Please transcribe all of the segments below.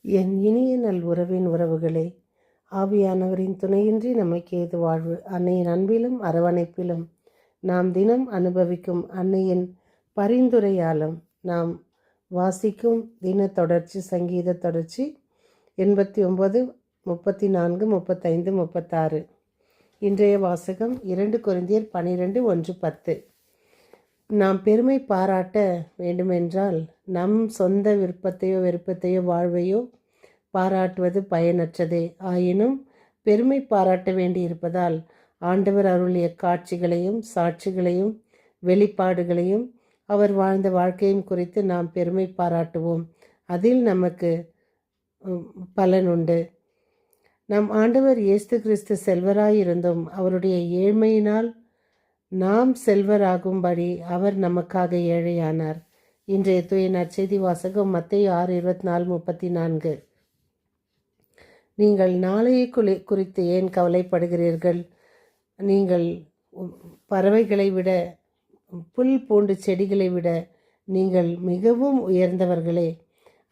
என் இனிய நல் உறவின் உறவுகளே, ஆவியானவரின் துணையின்றி நமக்கு ஏது வாழ்வு? அன்னையின் அன்பிலும் அரவணைப்பிலும் நாம் தினம் அனுபவிக்கும் அன்னையின் பரிந்துரையாலும் நாம் வாசிக்கும் தின தொடர்ச்சி, சங்கீத தொடர்ச்சி 89, 34, 35, 36. இன்றைய வாசகம் 2 கொரிந்தியர் 12, 1, 10. நாம் பெருமை பாராட்ட வேண்டுமென்றால் நம் சொந்த விருப்பத்தையோ வெறுப்பத்தையோ வாழ்வையோ பாராட்டுவது பயனற்றதே. ஆயினும் பெருமை பாராட்ட வேண்டியிருப்பதால் ஆண்டவர் அருளிய காட்சிகளையும் சாட்சிகளையும் வெளிப்பாடுகளையும் அவர் வாழ்ந்த வாழ்க்கையும் குறித்து நாம் பெருமை பாராட்டுவோம். அதில் நமக்கு பலன் உண்டு. நம் ஆண்டவர் இயேசு கிறிஸ்து செல்வராயிருந்தும் அவருடைய ஏழ்மையினால் நாம் செல்வராகும்படி அவர் நமக்காக ஏழையானார். இன்றைய தூய நற்செய்தி வாசகம் மத்தேயு 6:24-34. நீங்கள் நாளையை குறித்து ஏன் கவலைப்படுகிறீர்கள்? நீங்கள் பறவைகளை விட, புல் பூண்டு செடிகளை விட நீங்கள் மிகவும் உயர்ந்தவர்களே.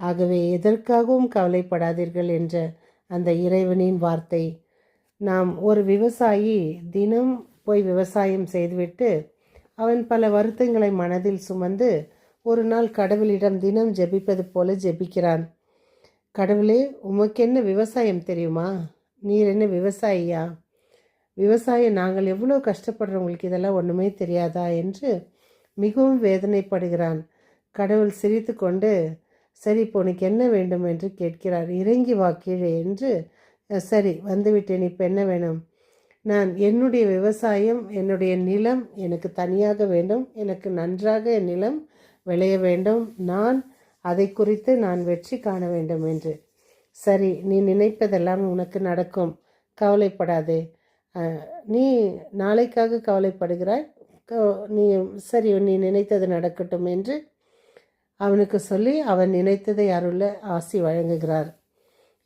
ஆகவே எதற்காகவும் கவலைப்படாதீர்கள் என்ற அந்த இறைவனின் வார்த்தை. நாம் ஒரு விவசாயி தினம் போய் விவசாயம் செய்துவிட்டு அவன் பல வருத்தங்களை மனதில் சுமந்து ஒரு நாள் கடவுளிடம் தினம் ஜெபிப்பது போல ஜெபிக்கிறான். கடவுளே, உமக்கு என்ன விவசாயம் தெரியுமா? நீர் என்ன விவசாயியா? விவசாயம் நாங்கள் எவ்வளோ கஷ்டப்படுறோம், உங்களுக்கு இதெல்லாம் ஒன்றுமே தெரியாதா என்று மிகவும் வேதனைப்படுகிறான். கடவுள் சிரித்து கொண்டு, சரி, இப்போ உனக்கு என்ன வேண்டும் என்று கேட்கிறார். இறங்கி வா கீழே என்று. சரி, வந்துவிட்டேன், இப்போ என்ன வேணும்? நான் என்னுடைய விவசாயம், என்னுடைய நிலம் எனக்கு தனியாக வேண்டும், எனக்கு நன்றாக என் நிலம் விளைய வேண்டும், அதை குறித்து நான் வெற்றி காண வேண்டும் என்று. சரி, நீ நினைப்பதெல்லாம் உனக்கு நடக்கும், கவலைப்படாதே. நீ நாளைக்காக கவலைப்படுகிறாய், சரி, நீ நினைத்தது நடக்கட்டும் என்று அவனுக்கு சொல்லி அவன் நினைத்ததை அருள ஆசி வழங்குகிறார்.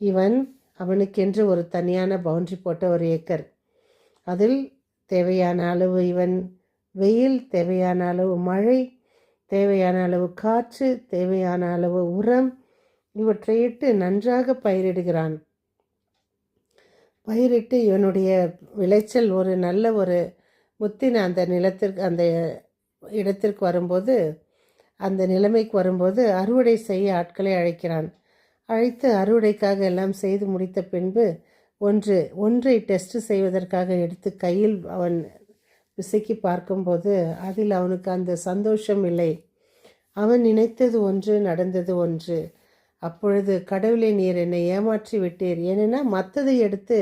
இவன் அவனுக்கென்று ஒரு தனியான பவுண்டரி போட்ட ஒரு ஏக்கர். அதில் தேவையான அளவு வெயில், தேவையான அளவு மழை, தேவையான அளவு காற்று, தேவையான அளவு உரம், இவற்றை இட்டு நன்றாக பயிரிடுகிறான். பயிரிட்டு இவனுடைய விளைச்சல் ஒரு நல்ல ஒரு முத்தின அந்த நிலத்திற்கு, அந்த இடத்திற்கு வரும்போது, அந்த நிலைமைக்கு வரும்போது அறுவடை செய்ய ஆட்களை அழைக்கிறான். அழைத்து அறுவடைக்காக எல்லாம் செய்து முடித்த பின்பு ஒன்றை டெஸ்ட் செய்வதற்காக எடுத்து கையில் அவன் பிசைக்கி பார்க்கும்போது அதில் அவனுக்கு அந்த சந்தோஷம் இல்லை. அவன் நினைத்தது ஒன்று, நடந்தது ஒன்று. அப்பொழுது, கடவுளே, நீர் என்னை ஏமாற்றி விட்டீர். ஏனென்னா மற்றதை எடுத்து,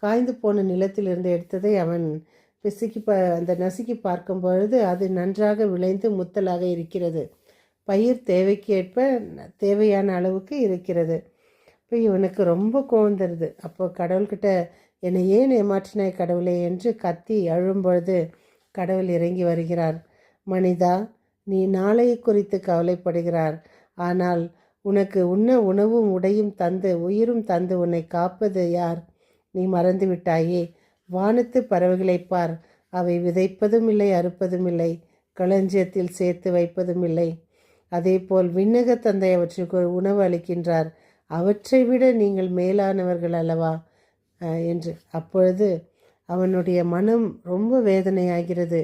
காய்ந்து போன நிலத்திலிருந்து எடுத்ததை அவன் அந்த நசுக்கி பார்க்கும் பொழுது அது நன்றாக விளைந்து முத்தலாக இருக்கிறது. பயிர் தேவைக்கு ஏற்ப தேவையான அளவுக்கு இருக்கிறது. இப்போ இவனுக்கு ரொம்ப கோவந்துருது. அப்போ கடவுள்கிட்ட, என்னை ஏன் ஏமாற்றினாய் கடவுளே என்று கத்தி அழும்பொழுது கடவுள் இறங்கி வருகிறார். மனிதா, நீ நாளையை குறித்து கவலைப்படுகிறார், ஆனால் உனக்கு உண்ண உணவும் உடையும் தந்து உயிரும் தந்து உன்னை காப்பது யார்? நீ மறந்து விட்டாயே. வானத்து பறவைகளை பார், அவை விதைப்பதும் இல்லை, அறுப்பதும் இல்லை, களஞ்சியத்தில் சேர்த்து வைப்பதும் இல்லை. அதேபோல் விண்ணக தந்தை அவற்றுக்கு உணவு அளிக்கின்றார். அவற்றை விட நீங்கள் மேலானவர்கள் அல்லவா என்று. அப்பொழுது அவனுடைய மனம் ரொம்ப வேதனையாகிறது.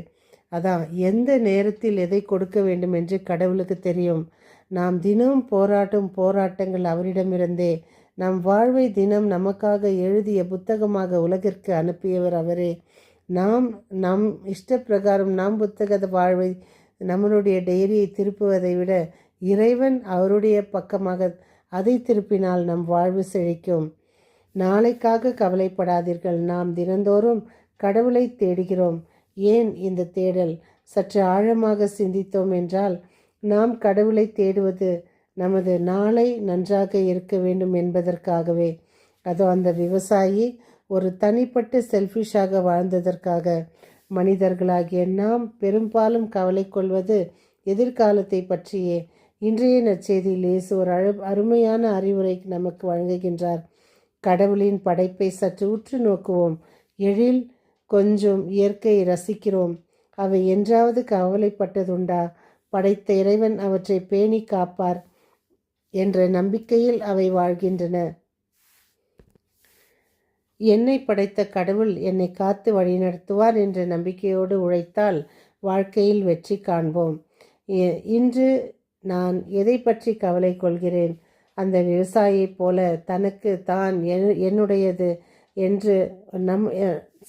அதான், எந்த நேரத்தில் எதை கொடுக்க வேண்டும் என்று கடவுளுக்கு தெரியும். நாம் தினம் போராட்டங்கள் அவரிடமிருந்தே. நம் வாழ்வை தினம் நமக்காக எழுதிய புத்தகமாக உலகிற்கு அனுப்பியவர் அவரே. நாம் நம் இஷ்டப்பிரகாரம் நாம் புத்தக வாழ்வை, நம்மளுடைய டைரியை திருப்புவதை விட இறைவன் அவருடைய பக்கமாக அதை திருப்பினால் நம் வாழ்வு செழிக்கும். நாளைக்காக கவலைப்படாதீர்கள். நாம் தினந்தோறும் கடவுளை தேடுகிறோம். ஏன் இந்த தேடல்? சற்று ஆழமாக சிந்தித்தோம் என்றால், நாம் கடவுளை தேடுவது நமது நாளை நன்றாக இருக்க வேண்டும் என்பதற்காகவே. அதோ அந்த விவசாயி ஒரு தனிப்பட்ட செல்ஃபிஷாக வாழ்ந்ததற்காக. மனிதர்களாகிய நாம் பெரும்பாலும் கவலை கொள்வது எதிர்காலத்தை பற்றியே. இன்றைய நற்செய்தியில் இயேசு ஒரு அருமையான அறிவுரை நமக்கு வழங்குகின்றார். கடவுளின் படைப்பை சற்று உற்று நோக்குவோம். எழில் கொஞ்சம் இயற்கையை ரசிக்கிறோம். அவை என்றாவது கவலைப்பட்டதுண்டா? படைத்த இறைவன் அவற்றை பேணி காப்பார். என்ற நம்பிக்கையில் அவை வாழ்கின்றன. என்னை படைத்த கடவுள் என்னை காத்து வழிநடத்துவார் என்ற நம்பிக்கையோடு உழைத்தால் வாழ்க்கையில் வெற்றி காண்போம். இன்று நான் எதை பற்றி கவலை கொள்கிறேன்? அந்த விவசாயியைப் போல தனக்கு தான் என்னுடையது என்று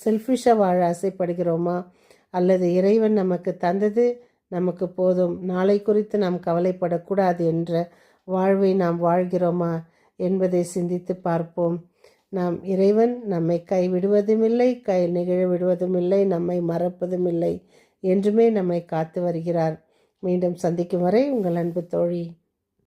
செல்ஃபிஷாக வாழ ஆசைப்படுகிறோமா? அல்லது இறைவன் நமக்கு தந்தது நமக்கு போதும், நாளை குறித்து நாம் கவலைப்படக்கூடாது என்ற வாழ்வை நாம் வாழ்கிறோமா என்பதை சிந்தித்து பார்ப்போம். இறைவன் நம்மை கைவிடுவதுமில்லை, நிகழ விடுவதுமில்லை, நம்மை மறப்பதுமில்லை, என்றுமே நம்மை காத்து வருகிறார். மீண்டும் சந்திக்கும் வரை உங்கள் அன்பு தோழி.